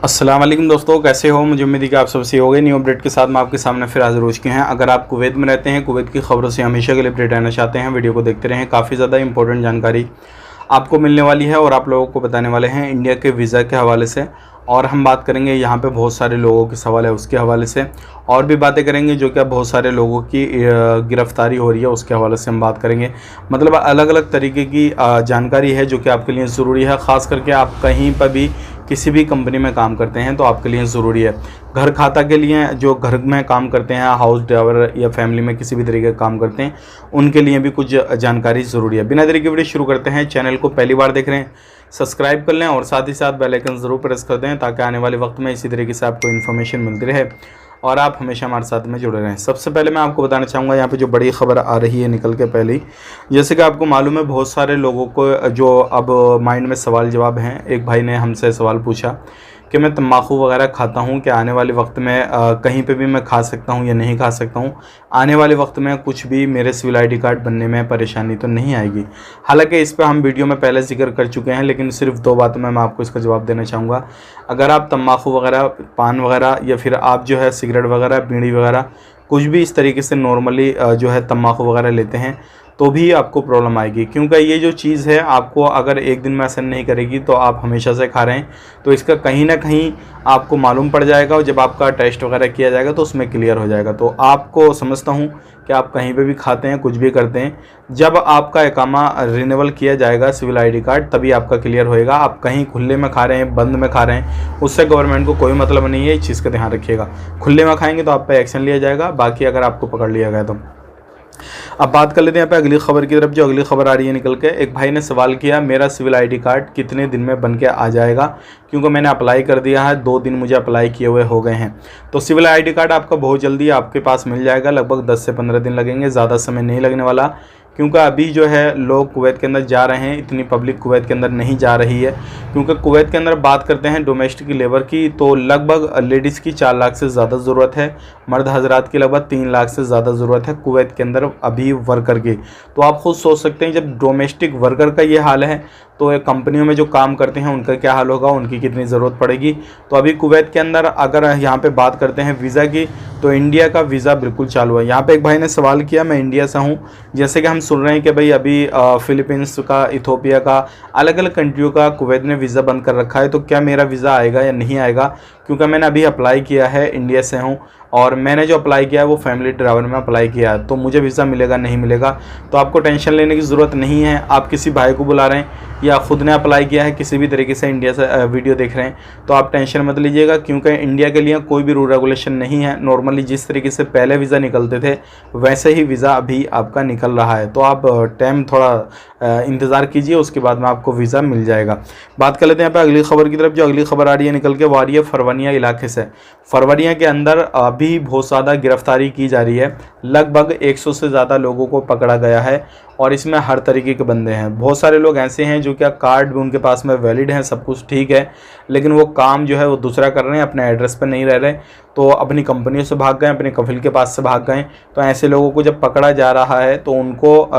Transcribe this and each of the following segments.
अस्सलाम वालेकुम दोस्तों, कैसे हो? मुझे उम्मीद है कि आप सबसे हो गए। न्यू अपडेट के साथ मैं आपके सामने फिर हाजिर हो चुके हैं। अगर आप कुवैत में रहते हैं, कुवैत की खबरों से हमेशा के लिए अपडेट रहना चाहते हैं, वीडियो को देखते रहें। काफ़ी ज़्यादा इंपॉर्टेंट जानकारी आपको मिलने वाली है और आप लोगों को बताने वाले हैं इंडिया के वीज़ा के हवाले से। और हम बात करेंगे यहाँ पे बहुत सारे लोगों के सवाल है उसके हवाले से, और भी बातें करेंगे जो क्या बहुत सारे लोगों की गिरफ्तारी हो रही है उसके हवाले से हम बात करेंगे। मतलब अलग अलग तरीके की जानकारी है जो कि आपके लिए ज़रूरी है। ख़ास करके आप कहीं पर भी किसी भी कंपनी में काम करते हैं तो आपके लिए ज़रूरी है। घर खाता के लिए जो घर में काम करते हैं, हाउस ड्राइवर या फैमिली में किसी भी तरीके का काम करते हैं, उनके लिए भी कुछ जानकारी ज़रूरी है। बिना देरी के वीडियो शुरू करते हैं। चैनल को पहली बार देख रहे हैं, सब्सक्राइब कर लें और साथ ही साथ बेल आइकन ज़रूर प्रेस कर दें ताकि आने वाले वक्त में इसी तरीके से आपको इन्फॉर्मेशन मिलती रहे और आप हमेशा हमारे साथ में जुड़े रहें। सबसे पहले मैं आपको बताना चाहूँगा यहाँ पे जो बड़ी खबर आ रही है निकल के पहले ही, जैसे कि आपको मालूम है बहुत सारे लोगों को जो अब माइंड में सवाल जवाब हैं। एक भाई ने हमसे सवाल पूछा कि मैं तम्बाकू वगैरह खाता हूँ, क्या आने वाले वक्त में कहीं पे भी मैं खा सकता हूँ या नहीं खा सकता हूँ? आने वाले वक्त में कुछ भी मेरे सिविल आईडी कार्ड बनने में परेशानी तो नहीं आएगी? हालांकि इस पे हम वीडियो में पहले जिक्र कर चुके हैं, लेकिन सिर्फ दो बातों में मैं आपको इसका जवाब देना चाहूँगा। अगर आप तम्बाकू वगैरह, पान वगैरह या फिर आप जो है सिगरेट वगैरह, बीड़ी वगैरह कुछ भी इस तरीके से नॉर्मली जो है तम्बाकू वगैरह लेते हैं तो भी आपको प्रॉब्लम आएगी, क्योंकि ये जो चीज़ है आपको अगर एक दिन में असर नहीं करेगी तो आप हमेशा से खा रहे हैं तो इसका कहीं ना कहीं आपको मालूम पड़ जाएगा और जब आपका टेस्ट वगैरह किया जाएगा तो उसमें क्लियर हो जाएगा। तो आपको समझता हूँ कि आप कहीं पे भी खाते हैं, कुछ भी करते हैं, जब आपका इकामा रिन्यूअल किया जाएगा सिविल आईडी कार्ड तभी आपका क्लियर होएगा। आप कहीं खुले में खा रहे हैं, बंद में खा रहे हैं, उससे गवर्नमेंट को कोई मतलब नहीं है। इस चीज़ का ध्यान रखिएगा। खुले में खाएंगे तो आप पे एक्शन लिया जाएगा, बाकी अगर आपको पकड़ लिया गया तो। अब बात कर लेते हैं यहाँ पे अगली खबर की तरफ। जो अगली खबर आ रही है निकल के, एक भाई ने सवाल किया मेरा सिविल आईडी कार्ड कितने दिन में बन के आ जाएगा, क्योंकि मैंने अप्लाई कर दिया है, 2 दिन मुझे अप्लाई किए हुए हो गए हैं। तो सिविल आईडी कार्ड आपका बहुत जल्दी आपके पास मिल जाएगा, लगभग 10 से 15 दिन लगेंगे, ज़्यादा समय नहीं लगने वाला। क्योंकि अभी जो है लोग कुवैत के अंदर जा रहे हैं, इतनी पब्लिक कुवैत के अंदर नहीं जा रही है। क्योंकि कुवैत के अंदर बात करते हैं डोमेस्टिक लेबर की तो लगभग लेडीज़ की 4 लाख से ज़्यादा ज़रूरत है, मर्द हजरात की लगभग 3 लाख से ज़्यादा ज़रूरत है कुवैत के अंदर अभी वर्कर की। तो आप खुद सोच सकते हैं जब डोमेस्टिक वर्कर का ये हाल है तो एक कंपनियों में जो काम करते हैं उनका क्या हाल होगा, उनकी कितनी ज़रूरत पड़ेगी। तो अभी कुवैत के अंदर अगर यहाँ पे बात करते हैं वीज़ा की तो इंडिया का वीज़ा बिल्कुल चालू है। यहाँ पे एक भाई ने सवाल किया मैं इंडिया से हूँ, जैसे कि हम सुन रहे हैं कि भाई अभी फिलीपींस का, इथोपिया का, अलग अलग कंट्रियों का कुवैत ने वीज़ा बंद कर रखा है, तो क्या मेरा वीज़ा आएगा या नहीं आएगा? क्योंकि मैंने अभी अप्लाई किया है, इंडिया से हूँ और मैंने जो अप्लाई किया है वो फैमिली ड्राइवर में अप्लाई किया है, तो मुझे वीज़ा मिलेगा नहीं मिलेगा? तो आपको टेंशन लेने की ज़रूरत नहीं है। आप किसी भाई को बुला रहे हैं या खुद ने अप्लाई किया है, किसी भी तरीके से इंडिया से वीडियो देख रहे हैं, तो आप टेंशन मत लीजिएगा, क्योंकि इंडिया के लिए कोई भी रूल रेगुलेशन नहीं है। नॉर्मली जिस तरीके से पहले वीज़ा निकलते थे वैसे ही वीज़ा अभी आपका निकल रहा है। तो आप टाइम थोड़ा इंतज़ार कीजिए, उसके बाद में आपको वीज़ा मिल जाएगा। बात कर लेते हैं यहाँ पे अगली खबर की तरफ। जो अगली खबर आ रही है निकल के वो आ रही है फरवनिया इलाके से। फरवनिया के अंदर अभी बहुत ज़्यादा गिरफ्तारी की जा रही है, लगभग 100 से ज़्यादा लोगों को पकड़ा गया है और इसमें हर तरीके के बंदे हैं। बहुत सारे लोग ऐसे हैं जो क्या कार्ड भी उनके पास में वैलिड हैं, सब कुछ ठीक है, लेकिन वो काम जो है वो दूसरा कर रहे हैं, अपने एड्रेस पर नहीं रह रहे, तो अपनी कंपनियों से भाग गए, अपने कफिल के पास से भाग गए। तो ऐसे लोगों को जब पकड़ा जा रहा है तो उनको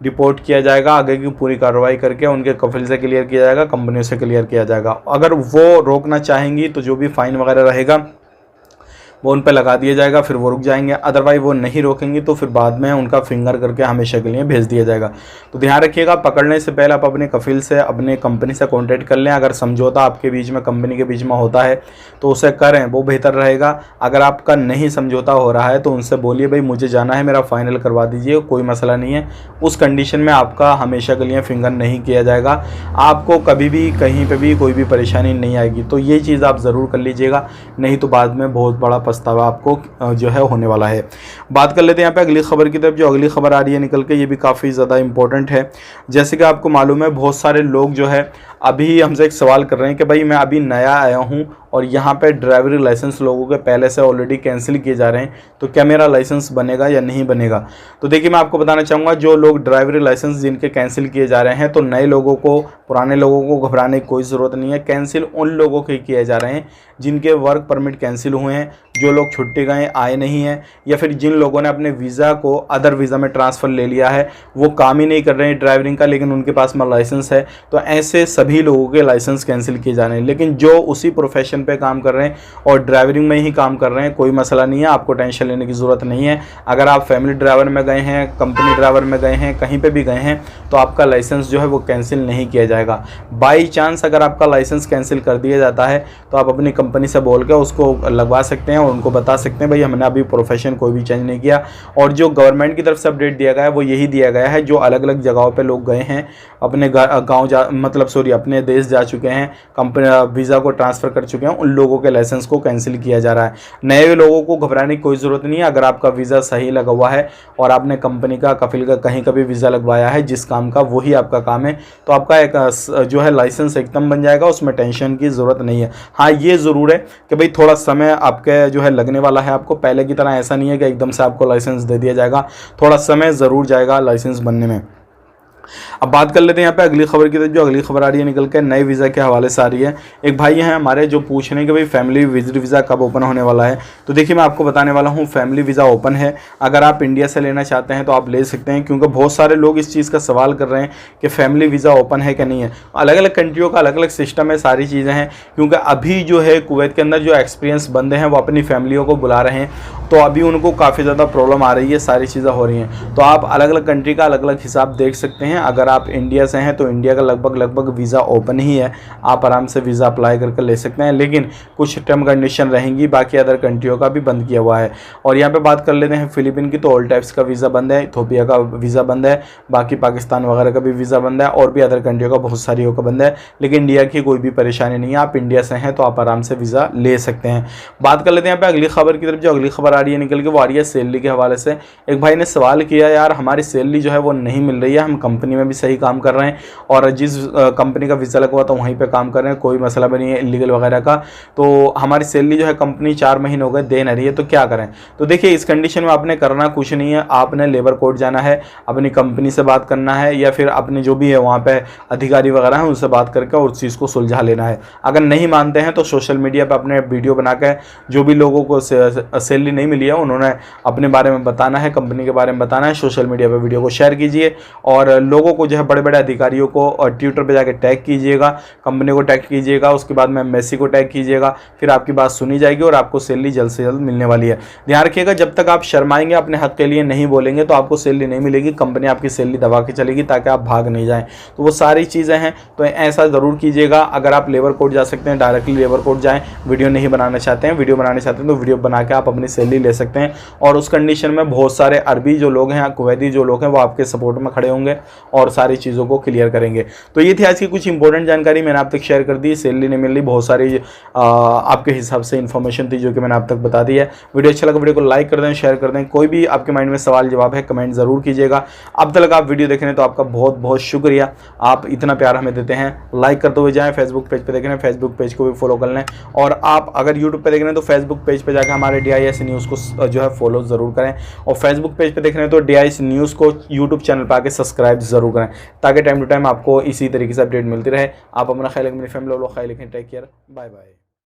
रिपोर्ट किया जाएगा, आगे की पूरी कार्रवाई करके उनके कफिल से क्लियर किया जाएगा, कंपनियों से क्लियर किया जाएगा। अगर वो रोकना चाहेंगी तो जो भी फाइन वगैरह रहेगा वो उन पर लगा दिया जाएगा, फिर वो रुक जाएंगे। अदरवाइज वो नहीं रोकेंगे तो फिर बाद में उनका फिंगर करके हमेशा के लिए भेज दिया जाएगा। तो ध्यान रखिएगा, पकड़ने से पहले आप अपने कफिल से, अपने कंपनी से कांटेक्ट कर लें। अगर समझौता आपके बीच में, कंपनी के बीच में होता है तो उसे करें, वो बेहतर रहेगा। अगर आपका नहीं समझौता हो रहा है तो उनसे बोलिए भाई मुझे जाना है, मेरा फाइनल करवा दीजिए, कोई मसला नहीं है। उस कंडीशन में आपका हमेशा के लिए फिंगर नहीं किया जाएगा, आपको कभी भी कहीं पर भी कोई भी परेशानी नहीं आएगी। तो ये चीज़ आप ज़रूर कर लीजिएगा, नहीं तो बाद में बहुत बड़ा पछतावा आपको जो है होने वाला है। बात कर लेते हैं यहाँ पे अगली खबर की तरफ। जो अगली खबर आ रही है निकल के ये भी काफ़ी ज़्यादा इंपॉर्टेंट है। जैसे कि आपको मालूम है बहुत सारे लोग जो है अभी हमसे एक सवाल कर रहे हैं कि भाई मैं अभी नया आया हूँ और यहाँ पे ड्राइवरी लाइसेंस लोगों के पहले से ऑलरेडी कैंसिल किए जा रहे हैं, तो क्या मेरा लाइसेंस बनेगा या नहीं बनेगा? तो देखिए मैं आपको बताना चाहूँगा, जो लोग ड्राइवरी लाइसेंस जिनके कैंसिल किए जा रहे हैं, तो नए लोगों को, पुराने लोगों को घबराने की कोई ज़रूरत नहीं है। कैंसिल उन लोगों के किए जा रहे हैं जिनके वर्क परमिट कैंसिल हुए हैं, जो लोग छुट्टी गए आए नहीं हैं, या फिर जिन लोगों ने अपने वीज़ा को अदर वीज़ा में ट्रांसफ़र ले लिया है, वो काम ही नहीं कर रहे हैं ड्राइवरिंग का, लेकिन उनके पास में लाइसेंस है। तो ऐसे सभी सभी लोगों के लाइसेंस कैंसिल किए जा रहे हैं। लेकिन जो उसी प्रोफेशन पे काम कर रहे हैं और ड्राइविंग में ही काम कर रहे हैं, कोई मसला नहीं है, आपको टेंशन लेने की ज़रूरत नहीं है। अगर आप फैमिली ड्राइवर में गए हैं, कंपनी ड्राइवर में गए हैं, कहीं पे भी गए हैं, तो आपका लाइसेंस जो है वो कैंसिल नहीं किया जाएगा। बाई चांस अगर आपका लाइसेंस कैंसिल कर दिया जाता है तो आप अपनी कंपनी से बोल के उसको लगवा सकते हैं और उनको बता सकते हैं भाई हमने अभी प्रोफेशन कोई भी चेंज नहीं किया। और जो गवर्नमेंट की तरफ से अपडेट दिया गया है वो यही दिया गया है, जो अलग अलग जगहों पे लोग गए हैं, अपने गाँव अपने देश जा चुके हैं, कंपनी वीज़ा को ट्रांसफ़र कर चुके हैं, उन लोगों के लाइसेंस को कैंसिल किया जा रहा है। नए लोगों को घबराने की कोई ज़रूरत नहीं है। अगर आपका वीज़ा सही लगा हुआ है और आपने कंपनी का, कफिल का कहीं का भी वीज़ा लगवाया है जिस काम का, वही आपका काम है, तो आपका एक जो है लाइसेंस एकदम बन जाएगा, उसमें टेंशन की ज़रूरत नहीं है। हाँ, ये ज़रूर है कि भाई थोड़ा समय आपके जो है लगने वाला है। आपको पहले की तरह ऐसा नहीं है कि एकदम से आपको लाइसेंस दे दिया जाएगा, थोड़ा समय ज़रूर जाएगा लाइसेंस बनने में। अब बात कर लेते हैं यहाँ पे अगली खबर की तरफ। जो अगली खबर आ रही है निकल के नए वीज़ा के हवाले से आ रही है। एक भाई हैं हमारे जो पूछ रहे हैं कि भाई फैमिली विजिट वीज़ा कब ओपन होने वाला है। तो देखिए मैं आपको बताने वाला हूँ, फैमिली वीज़ा ओपन है। अगर आप इंडिया से लेना चाहते हैं तो आप ले सकते हैं, क्योंकि बहुत सारे लोग इस चीज़ का सवाल कर रहे हैं कि फैमिली वीज़ा ओपन है कि नहीं है। अलग अलग कंट्रियों का अलग अलग सिस्टम है, सारी चीज़ें हैं। क्योंकि अभी जो है कुवैत के अंदर जो एक्सपीरियंस बंदे हैं वो अपनी फैमिलियों को बुला रहे हैं, तो अभी उनको काफ़ी ज़्यादा प्रॉब्लम आ रही है, सारी चीज़ें हो रही हैं। तो आप अलग अलग कंट्री का अलग अलग हिसाब देख सकते हैं। अगर आप इंडिया से हैं तो इंडिया का लगभग वीज़ा ओपन ही है, आप आराम से वीज़ा अप्लाई करके ले सकते हैं। लेकिन कुछ टर्म कंडीशन रहेंगी, बाकी अदर कंट्रियों का भी बंद किया हुआ है। और यहाँ पे बात कर लेते हैं फिलीपीन की, तो ऑल टाइप्स का वीज़ा बंद है, इथोपिया का वीज़ा बंद है, बाकी पाकिस्तान वगैरह का भी वीज़ा बंद है, और भी अदर कंट्रियों का बहुत सारियों का बंद है। लेकिन इंडिया की कोई भी परेशानी नहीं है, आप इंडिया से हैं तो आप आराम से वीज़ा ले सकते हैं। बात कर लेते हैं यहाँ पे अगली खबर की तरफ। जो अगली खबर आ रही है निकल के वो आ रही है सैलरी के हवाले से। एक भाई ने सवाल किया, यार हमारी सैलरी जो है वो नहीं मिल रही है, हम कंपनी में भी सही काम कर रहे हैं और जिस कंपनी का वीज़ा लगा हुआ था वहीं पे काम कर रहे हैं, कोई मसला भी नहीं है इलीगल वगैरह का, तो हमारी सैलरी जो है कंपनी 4 महीने हो गए दे नहीं रही है, तो क्या करें। तो देखिए इस कंडीशन में आपने करना कुछ नहीं है, आपने लेबर कोर्ट जाना है, अपनी कंपनी से बात करना है, या फिर अपने जो भी है वहाँ पे अधिकारी वगैरह हैं उनसे बात करके और उस चीज़ को सुलझा लेना है। अगर नहीं मानते हैं तो सोशल मीडिया पर अपने वीडियो बना के जो भी लोगों को सैलरी नहीं मिली है उन्होंने अपने बारे में बताना है, कंपनी के बारे में बताना है, सोशल मीडिया पर वीडियो को शेयर कीजिए और लोगों को जो है बड़े बड़े अधिकारियों को और ट्विटर पे जाके टैग कीजिएगा, कंपनी को टैग कीजिएगा, उसके बाद में एम्बेसी को टैग कीजिएगा, फिर आपकी बात सुनी जाएगी और आपको सैलरी जल्द से जल्द मिलने वाली है। ध्यान रखिएगा, जब तक आप शर्माएंगे, अपने हक के लिए नहीं बोलेंगे तो आपको सैलरी नहीं मिलेगी, कंपनी आपकी सैलरी दबा के चलेगी ताकि आप भाग नहीं जाएं। तो वो सारी चीज़ें हैं, तो ऐसा ज़रूर कीजिएगा। अगर आप लेबर कोर्ट जा सकते हैं, डायरेक्टली लेबर कोर्ट जाएँ। वीडियो नहीं बनाना चाहते हैं, वीडियो बनाना चाहते हैं तो वीडियो बना के आप अपनी सैलरी ले सकते हैं। और उस कंडीशन में बहुत सारे अरबी जो लोग हैं, कुवैती जो लोग हैं, वो आपके सपोर्ट में खड़े होंगे और सारी चीज़ों को क्लियर करेंगे। तो ये थी आज की कुछ इंपॉर्टेंट जानकारी, मैंने आप तक शेयर कर दी। सैलरी नहीं मिल रही, बहुत सारी आपके हिसाब से इन्फॉर्मेशन थी जो कि मैंने आप तक बता दी है। वीडियो अच्छा लगा वीडियो को लाइक कर दें, शेयर कर दें। कोई भी आपके माइंड में सवाल जवाब है कमेंट ज़रूर कीजिएगा। अब तक आप वीडियो देख रहे हैं तो आपका बहुत बहुत शुक्रिया, आप इतना प्यार हमें देते हैं। लाइक करते हुए जाएँ, फेसबुक पेज पर देख रहे हैं फेसबुक पेज को भी फॉलो कर लें, और आप अगर यूट्यूब पर देख रहे हैं तो फेसबुक पेज पर जाकर हमारे DIS न्यूज़ को जो है फॉलो ज़रूर करें, और फेसबुक पेज पर देख रहे हैं तो DIS न्यूज़ को यूट्यूब चैनल पर आके सब्सक्राइब ज़रूर करें, ताकि टाइम टू टाइम आपको इसी तरीके से अपडेट मिलती रहे। आप अपना ख्याल रखें, मेरी फैमिली वालों ख्याल रखें। Take care, bye bye.